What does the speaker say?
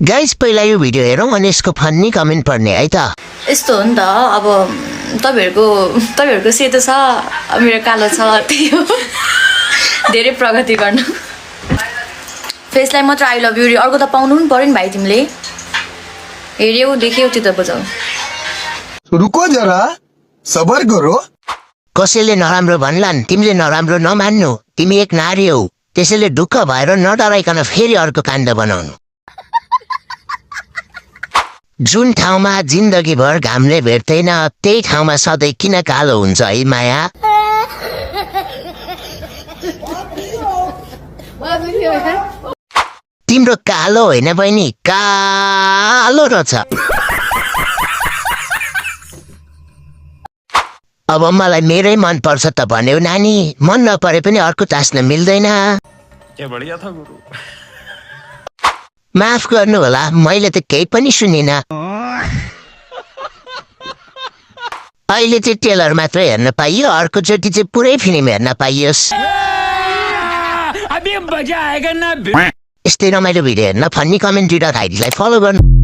Guys पहिला यो video हेरौँ अनि यसको फन्नी कमेन्ट पढ्ने है त। यस्तो हो नि त अब तपाईहरुको सेतो छ मेरो कालो छ त्यही हो धेरै प्रगति गर्न फेसलाई मात्र आई लभ यु अर्को त पाउनु पनि पर्यो नि भाइ तिमीले हेर्यौ देख्यौ त्यो त बुझाउ रुको जरा सबर करो कसैले नराम्रो भन्लान् तिमीले नराम्रो नमान्नु तिमी एक नारी हौ त्यसैले दुःख भएर नडराइकन फेरि अर्को काण्ड बनाउनु जुन ठाउँमा जिन्दगीभर घामले भेट्दैन त्यही ठाउँमा सधैँ किन कालो हुन्छ है माया। तिम्रो कालो होइन बहिनी कालो रहेछ। अब मलाई मेरै मन पर्छ त भन्यौ नानी मन नपरे पनि अर्को टास्न मिल्दैन। माफ गर्नु होला मैले त केही पनि सुनिन। अहिले चाहिँ टेलर मात्रै हेर्न पाइयो अर्कोचोटि चाहिँ पुरै फिल्म हेर्न पाइयोस्। यस्तै रमाइलो भिडियो हेर्न फन्नी कमेन्ट दिएर आइडीलाई फलो गर्नु।